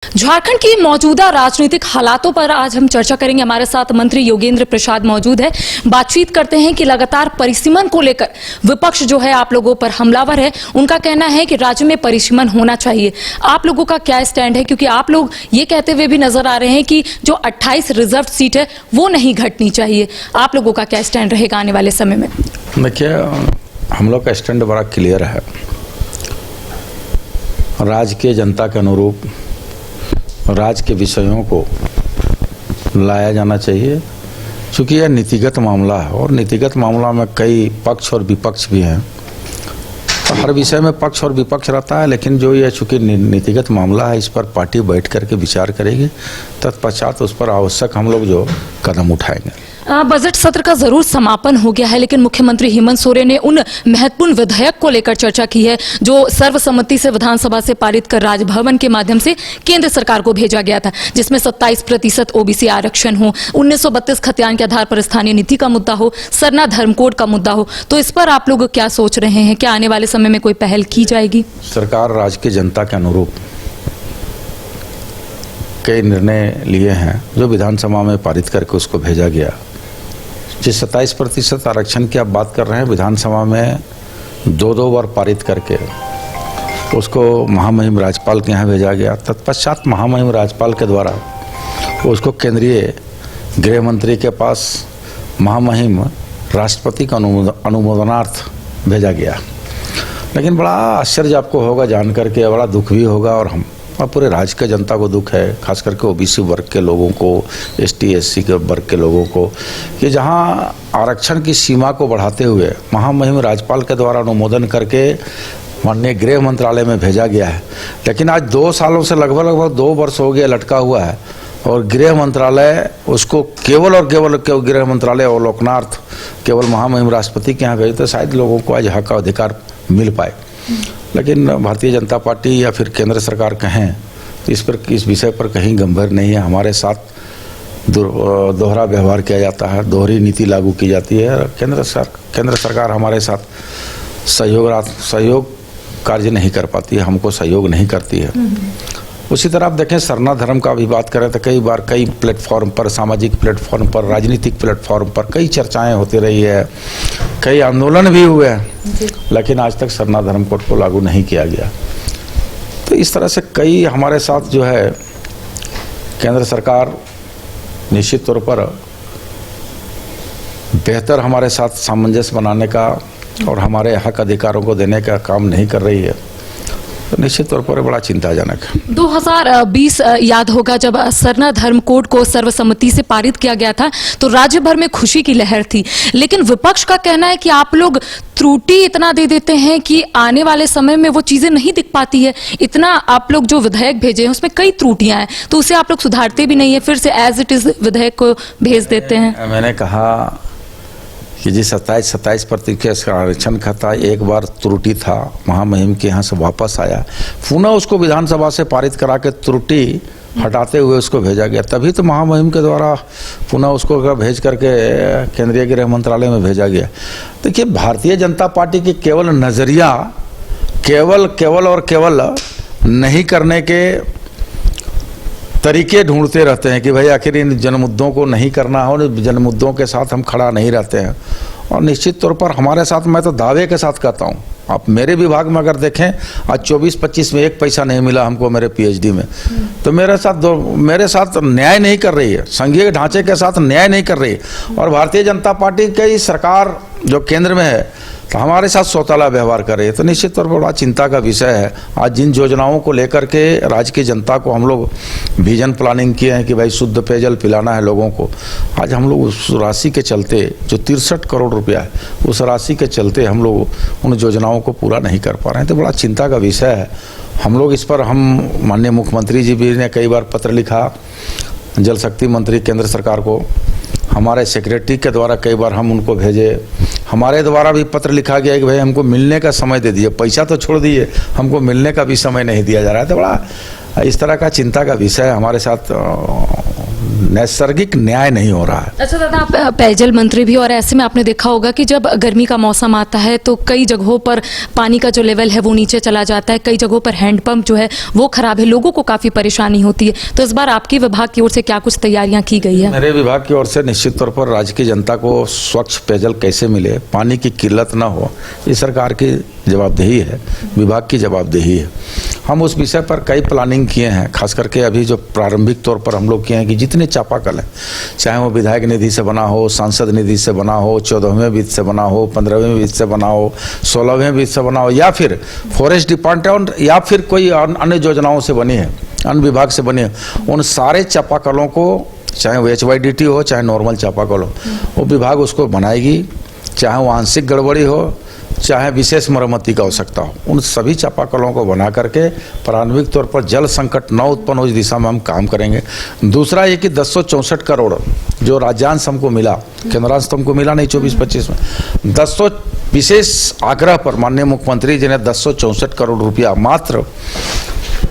झारखंड की मौजूदा राजनीतिक हालातों पर आज हम चर्चा करेंगे। हमारे साथ मंत्री योगेंद्र प्रसाद मौजूद है। बातचीत करते हैं कि लगातार परिसीमन को लेकर विपक्ष जो है आप लोगों पर हमलावर है। उनका कहना है कि राज्य में परिसीमन होना चाहिए। आप लोगों का क्या स्टैंड है, क्योंकि आप लोग ये कहते हुए भी नजर आ रहे हैं कि जो 28 रिजर्व सीट है वो नहीं घटनी चाहिए। आप लोगों का क्या स्टैंड रहेगा आने वाले समय में? देखिए, हम लोग का स्टैंड बड़ा क्लियर है। राज्य के जनता के अनुरूप राज्य के विषयों को लाया जाना चाहिए, क्योंकि यह नीतिगत मामला है और नीतिगत मामला में कई पक्ष और विपक्ष भी हैं। तो हर विषय में पक्ष और विपक्ष रहता है, लेकिन जो यह चूँकि नीतिगत मामला है, इस पर पार्टी बैठ करके विचार करेगी, तत्पश्चात उस पर आवश्यक हम लोग जो कदम उठाएंगे। बजट सत्र का जरूर समापन हो गया है, लेकिन मुख्यमंत्री हेमंत सोरेन ने उन महत्वपूर्ण विधेयक को लेकर चर्चा की है जो सर्वसम्मति से विधानसभा से पारित कर राजभवन के माध्यम से केंद्र सरकार को भेजा गया था, जिसमें 27% ओबीसी आरक्षण हो, 1932 खतियान के आधार पर स्थानीय नीति का मुद्दा हो, सरना धर्म कोड का मुद्दा हो। तो इस पर आप लोग क्या सोच रहे हैं? क्या आने वाले समय में कोई पहल की जाएगी? सरकार राज्य की जनता के अनुरूप कई निर्णय लिए हैं जो विधानसभा में पारित करके उसको भेजा गया। जिस 27% आरक्षण की आप बात कर रहे हैं, विधानसभा में दो बार पारित करके उसको महामहिम राज्यपाल के यहाँ भेजा गया। तत्पश्चात महामहिम राज्यपाल के द्वारा उसको केंद्रीय गृह मंत्री के पास महामहिम राष्ट्रपति का अनुमोदनार्थ भेजा गया। लेकिन बड़ा आश्चर्य आपको होगा जान करके, बड़ा दुख भी होगा और पूरे राज्य के जनता को दुख है, खास करके ओबीसी वर्ग के लोगों को, एसटी एससी के वर्ग के लोगों को, कि जहां आरक्षण की सीमा को बढ़ाते हुए महामहिम राज्यपाल के द्वारा अनुमोदन करके माननीय गृह मंत्रालय में भेजा गया है, लेकिन आज 2 सालों से लगभग 2 वर्ष हो गया लटका हुआ है और गृह मंत्रालय उसको केवल और केवल गृह मंत्रालय अवलोकनार्थ केवल महामहिम राष्ट्रपति के यहाँ भेजे तो शायद लोगों को आज हक का अधिकार मिल पाए। लेकिन भारतीय जनता पार्टी या फिर केंद्र सरकार कहें तो इस विषय पर कहीं गंभीर नहीं है। हमारे साथ दोहरा व्यवहार किया जाता है, दोहरी नीति लागू की जाती है। केंद्र सरकार हमारे साथ सहयोग कार्य नहीं कर पाती है, हमको सहयोग नहीं करती है। उसी तरह आप देखें, सरना धर्म का भी बात करें तो कई बार कई प्लेटफॉर्म पर, सामाजिक प्लेटफॉर्म पर, राजनीतिक प्लेटफॉर्म पर कई चर्चाएं होती रही है, कई आंदोलन भी हुए हैं, लेकिन आज तक सरना धर्म कोड को लागू नहीं किया गया। तो इस तरह से कई हमारे साथ जो है केंद्र सरकार निश्चित तौर पर बेहतर हमारे साथ सामंजस्य बनाने का और हमारे हक अधिकारों को देने का काम नहीं कर रही है, तो निश्चित तौर पर बड़ा चिंताजनक है। 2020 याद होगा जब सरना धर्म कोड को सर्वसम्मति से पारित किया गया था तो राज्य भर में खुशी की लहर थी, लेकिन विपक्ष का कहना है कि आप लोग त्रुटि इतना दे देते हैं कि आने वाले समय में वो चीजें नहीं दिख पाती है। इतना आप लोग जो विधेयक भेजे हैं उसमें कई त्रुटियां हैं, तो उसे आप लोग सुधारते भी नहीं है, फिर से एज इट इज विधेयक को भेज देते हैं। मैंने कहा कि जी 27% आरक्षण खाता एक बार त्रुटि था, महामहिम के यहाँ से वापस आया, पुनः उसको विधानसभा से पारित करा के त्रुटि हटाते हुए उसको भेजा गया, तभी तो महामहिम के द्वारा पुनः उसको भेज करके केंद्रीय गृह मंत्रालय में भेजा गया। देखिए, भारतीय जनता पार्टी की केवल नज़रिया केवल नहीं करने के तरीके ढूंढते रहते हैं कि भाई आखिर इन जनमुद्दों को नहीं करना हो, जनमुद्दों के साथ हम खड़ा नहीं रहते हैं। और निश्चित तौर पर हमारे साथ, मैं तो दावे के साथ कहता हूँ, आप मेरे विभाग में अगर देखें आज 24-25 में 1 पैसा नहीं मिला हमको मेरे पीएचडी में, तो मेरे साथ न्याय नहीं कर रही है, संघीय ढांचे के साथ न्याय नहीं कर रही है। और भारतीय जनता पार्टी की सरकार जो केंद्र में है तो हमारे साथ सौतेला व्यवहार कर रही है, तो निश्चित तौर पर बड़ा चिंता का विषय है। आज जिन योजनाओं को लेकर के राज्य की जनता को हम लोग विजन प्लानिंग किए हैं कि भाई शुद्ध पेयजल पिलाना है लोगों को, आज हम लोग उस राशि के चलते जो 63 करोड़ रुपया है, उस राशि के चलते हम लोग उन योजनाओं को पूरा नहीं कर पा रहे हैं, तो बड़ा चिंता का विषय है। हम लोग इस पर, हम माननीय मुख्यमंत्री जी भी ने कई बार पत्र लिखा, जल शक्ति मंत्री केंद्र सरकार को, हमारे सेक्रेटरी के द्वारा कई बार हम उनको भेजे, हमारे द्वारा भी पत्र लिखा गया कि भाई हमको मिलने का समय दे दिए, पैसा तो छोड़ दिए, हमको मिलने का भी समय नहीं दिया जा रहा है। तो बड़ा इस तरह का चिंता का विषय हमारे साथ नैसर्गिक न्याय नहीं हो रहा है। अच्छा दादा, आप पेयजल मंत्री भी, और ऐसे में आपने देखा होगा कि जब गर्मी का मौसम आता है तो कई जगहों पर पानी का जो लेवल है वो नीचे चला जाता है, कई जगहों पर हैंडपंप जो है वो खराब है, लोगों को काफ़ी परेशानी होती है। तो इस बार आपके विभाग की ओर से क्या कुछ तैयारियां की गई है? मेरे विभाग की ओर से निश्चित तौर पर राज्य की जनता को स्वच्छ पेयजल कैसे मिले, पानी की किल्लत ना हो, ये सरकार की जवाबदेही है, विभाग की जवाबदेही है। हम उस विषय पर कई प्लानिंग किए हैं, खास करके अभी जो प्रारंभिक तौर पर हम लोग किए हैं कि जितने चापाकल हैं, चाहे वो विधायक निधि से बना हो, सांसद निधि से बना हो, 14वें वित्त से बना हो, 15वें वित्त से बना हो, 16वें वित्त से बना हो, या फिर फॉरेस्ट डिपार्टमेंट या फिर कोई अन्य योजनाओं से बनी है, अन्य विभाग से बनी है, उन सारे चापाकलों को, चाहे वो HYDT हो चाहे नॉर्मल चापाकल हो, वो विभाग उसको बनाएगी, चाहे वो आंशिक गड़बड़ी हो चाहे विशेष मरम्मती की आवश्यकता हो, उन सभी चापाकलों को बना करके प्रारंभिक तौर पर जल संकट न उत्पन्न हो इस दिशा में हम काम करेंगे। दूसरा ये कि 1064 करोड़ जो राज्यांश हमको मिला, केंद्रांश तो हमको मिला नहीं 24-25 में, 10 विशेष आग्रह पर माननीय मुख्यमंत्री जी ने 1064 करोड़ रुपया मात्र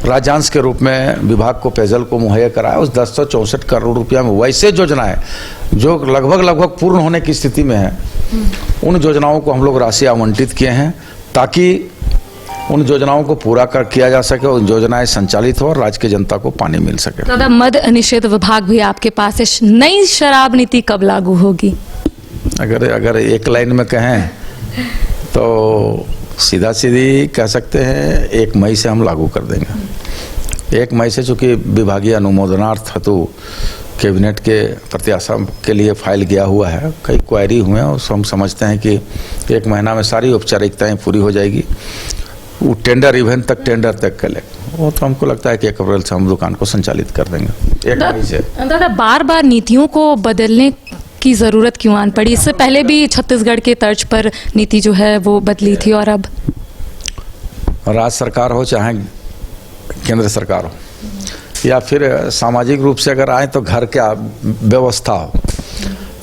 राज्यांश के रूप में विभाग को पेयजल को मुहैया कराया। उस 1064 करोड़ रुपया में वैसे योजनाएं जो लगभग पूर्ण होने की स्थिति में है, उन योजनाओं को हम लोग राशि आवंटित किए हैं ताकि उन योजनाओं को पूरा किया जा सके, उन योजनाएं संचालित हो और राज्य की जनता को पानी मिल सके। दादा, मद निषेध विभाग भी आपके पास है, नई शराब नीति कब लागू होगी? अगर एक लाइन में कहें तो सीधा सीधी कह सकते हैं 1 मई से हम लागू कर देंगे। 1 मई से, चूँकि विभागीय अनुमोदनार्थ हेतु कैबिनेट के प्रत्याशा के लिए फाइल गया हुआ है, कई क्वेरी हुए हैं, और हम समझते हैं कि 1 महीना में सारी औपचारिकताएं पूरी हो जाएगी। वो टेंडर इवेंट तक, टेंडर तक कर ले, वो तो हमको लगता है कि 1 अप्रैल से हम दुकान को संचालित कर देंगे, 1 मई से। दादा, बार बार नीतियों को बदलने की ज़रूरत क्यों आन पड़ी? इससे पहले भी छत्तीसगढ़ के तर्ज पर नीति जो है वो बदली थी, और अब राज्य सरकार हो चाहे केंद्र सरकार हो, या फिर सामाजिक रूप से अगर आए तो घर क्या व्यवस्था हो,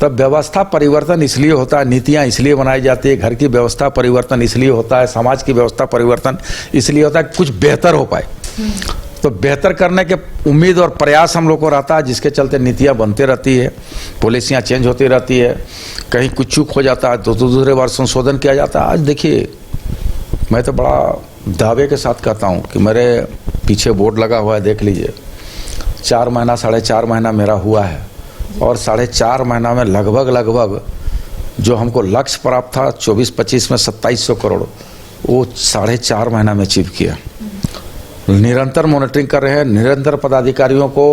तब व्यवस्था परिवर्तन इसलिए होता है, नीतियाँ इसलिए बनाई जाती है, घर की व्यवस्था परिवर्तन इसलिए होता है, समाज की व्यवस्था परिवर्तन इसलिए होता है कुछ बेहतर हो पाए। तो बेहतर करने के उम्मीद और प्रयास हम लोग को रहता है, जिसके चलते नीतियाँ बनती रहती है, पॉलिसियाँ चेंज होती रहती है, कहीं कुछ चूक हो जाता है तो दूसरे बार संशोधन किया जाता है। आज देखिए, मैं तो बड़ा दावे के साथ कहता हूँ कि मेरे पीछे बोर्ड लगा हुआ है, देख लीजिए, 4 महीना 4.5 महीना मेरा हुआ है, और 4.5 महीना में लगभग जो हमको लक्ष्य प्राप्त था 24-25 में 2700 करोड़, वो 4.5 महीना में अचीव किया। निरंतर मॉनिटरिंग कर रहे हैं, निरंतर पदाधिकारियों को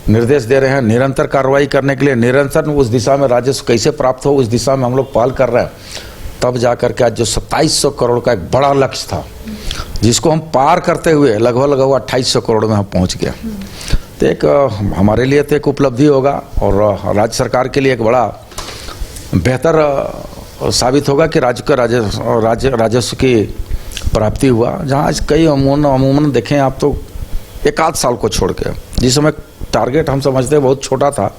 निर्देश दे रहे हैं, निरंतर कार्रवाई करने के लिए, निरंतर उस दिशा में राजस्व कैसे प्राप्त हो उस दिशा में हम लोग पहल कर रहे हैं। तब जाकर के आज जो 2700 करोड़ का एक बड़ा लक्ष्य था, जिसको हम पार करते हुए लगभग 2800 करोड़ में हम पहुंच गया, तो एक हमारे लिए तो एक उपलब्धि होगा, और राज्य सरकार के लिए एक बड़ा बेहतर साबित होगा कि राज्य का राजस्व की प्राप्ति हुआ। जहाँ आज कई अमूमन देखें आप तो 1 आध साल को छोड़ के, जिस समय टारगेट हम समझते हैं बहुत छोटा था,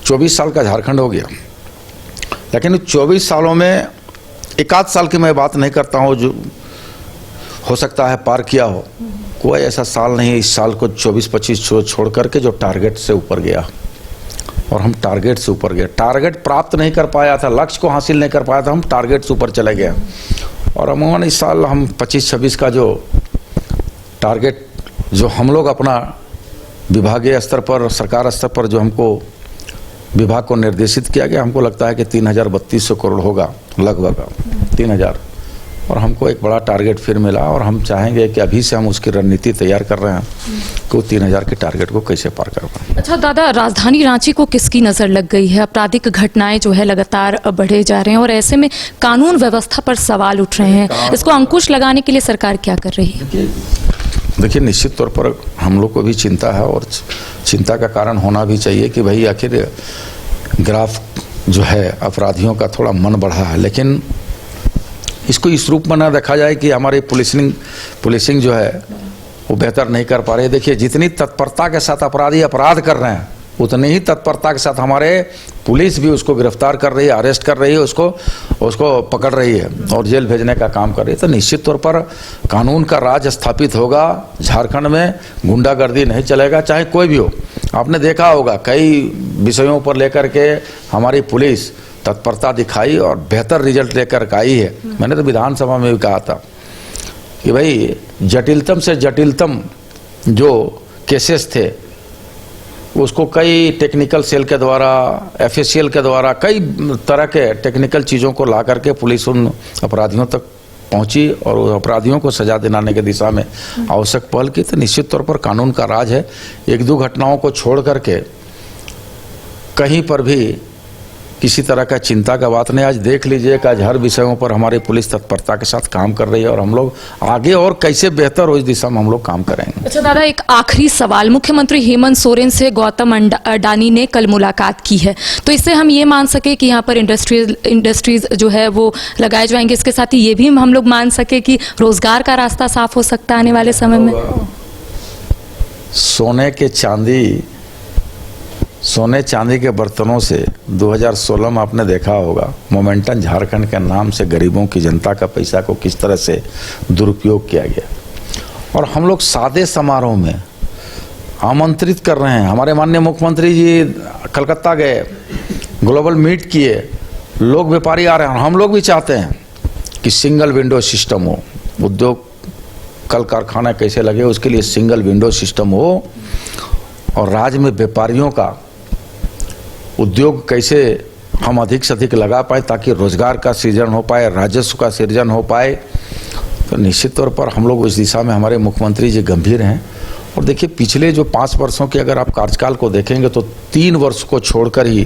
24 साल का झारखंड हो गया, लेकिन 24 सालों में 1 आध साल की मैं बात नहीं करता हूँ जो हो सकता है पार किया हो, कोई ऐसा साल नहीं इस साल को 24-25 छोड़ करके जो टारगेट से ऊपर गया, और हम टारगेट से ऊपर गए। टारगेट प्राप्त नहीं कर पाया था, लक्ष्य को हासिल नहीं कर पाया था, हम टारगेट से ऊपर चले गए। और अमूमन इस साल हम 25-26 का जो टारगेट जो हम लोग अपना विभागीय स्तर पर, सरकार स्तर पर जो हमको विभाग को निर्देशित किया गया, हमको लगता है कि 3200 करोड़ होगा, लगभग 3000, और हमको एक बड़ा टारगेट फिर मिला, और हम चाहेंगे कि अभी से हम उसकी रणनीति तैयार कर रहे हैं कि वो 3000 के टारगेट को कैसे पार कर पाएं। अच्छा दादा, राजधानी रांची को किसकी नज़र लग गई है? आपराधिक घटनाएं जो है लगातार बढ़े जा रहे हैं, और ऐसे में कानून व्यवस्था पर सवाल उठ रहे हैं, इसको अंकुश लगाने के लिए सरकार क्या कर रही है? देखिए, निश्चित तौर पर हम लोग को भी चिंता है, और चिंता का कारण होना भी चाहिए कि भाई आखिर ग्राफ जो है अपराधियों का थोड़ा मन बढ़ा है, लेकिन इसको इस रूप में ना देखा जाए कि हमारी पुलिसिंग जो है वो बेहतर नहीं कर पा रहे। देखिए, जितनी तत्परता के साथ अपराधी अपराध कर रहे हैं, उतनी ही तत्परता के साथ हमारे पुलिस भी उसको गिरफ्तार कर रही है, अरेस्ट कर रही है, उसको पकड़ रही है और जेल भेजने का काम कर रही है। तो निश्चित तौर पर कानून का राज स्थापित होगा झारखंड में, गुंडागर्दी नहीं चलेगा, चाहे कोई भी हो। आपने देखा होगा कई विषयों पर लेकर के हमारी पुलिस तत्परता दिखाई और बेहतर रिजल्ट लेकर आई है। मैंने तो विधानसभा में भी कहा था कि भाई जटिलतम से जटिलतम जो केसेस थे उसको कई टेक्निकल सेल के द्वारा, एफएसएल के द्वारा, कई तरह के टेक्निकल चीज़ों को ला करके पुलिस उन अपराधियों तक पहुंची और उन अपराधियों को सजा दिलाने की दिशा में आवश्यक पहल की। तो निश्चित तौर पर कानून का राज है। एक दो घटनाओं को छोड़ करके कहीं पर भी किसी तरह का चिंता का बात नहीं। आज देख लीजिए कि आज हर विषयों पर हमारी पुलिस तत्परता के साथ काम कर रही है और हम लोग आगे और कैसे बेहतर हो इस दिशा में हम लोग काम करेंगे। अच्छा दादा, एक आखिरी सवाल, मुख्यमंत्री हेमंत सोरेन से गौतम अडानी ने कल मुलाकात की है, तो इससे हम ये मान सके कि यहाँ पर इंडस्ट्रीज जो है वो लगाए जाएंगे, इसके साथ ही ये भी हम लोग मान सके कि रोजगार का रास्ता साफ हो सकता है आने वाले समय में? सोने चांदी के बर्तनों से 2016 में आपने देखा होगा मोमेंटम झारखंड के नाम से गरीबों की जनता का पैसा को किस तरह से दुरुपयोग किया गया। और हम लोग सादे समारोह में आमंत्रित कर रहे हैं। हमारे माननीय मुख्यमंत्री जी कलकत्ता गए, ग्लोबल मीट किए, लोग व्यापारी आ रहे हैं। हम लोग भी चाहते हैं कि सिंगल विंडो सिस्टम हो, उद्योग कल कारखाना कैसे लगे उसके लिए सिंगल विंडो सिस्टम हो और राज्य में व्यापारियों का उद्योग कैसे हम अधिक से अधिक लगा पाए ताकि रोजगार का सृजन हो पाए, राजस्व का सृजन हो पाए। तो निश्चित तौर पर हम लोग इस दिशा में हमारे मुख्यमंत्री जी गंभीर हैं। और देखिए पिछले जो 5 वर्षों के अगर आप कार्यकाल को देखेंगे तो 3 वर्ष को छोड़कर ही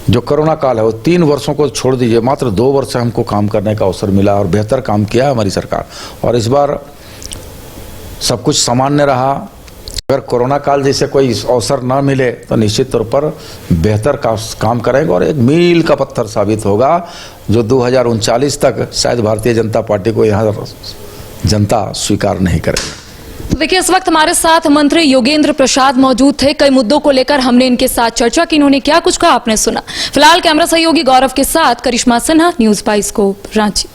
जो कोरोना काल है वो 3 वर्षों को छोड़ दीजिए, मात्र 2 वर्ष से हमको काम करने का अवसर मिला और बेहतर काम किया हमारी सरकार। और इस बार सब कुछ सामान्य रहा। अगर कोरोना काल जैसे कोई अवसर ना मिले तो निश्चित तौर पर बेहतर काम करेंगे और एक मील का पत्थर साबित होगा जो 2039 तक शायद भारतीय जनता पार्टी को यहाँ जनता स्वीकार नहीं करेगी। देखिए इस वक्त हमारे साथ मंत्री योगेंद्र प्रसाद मौजूद थे। कई मुद्दों को लेकर हमने इनके साथ चर्चा की, इन्होंने क्या कुछ कहा आपने सुना। फिलहाल कैमरा सहयोगी गौरव के साथ करिश्मा सिन्हा, न्यूज़ 22 रांची।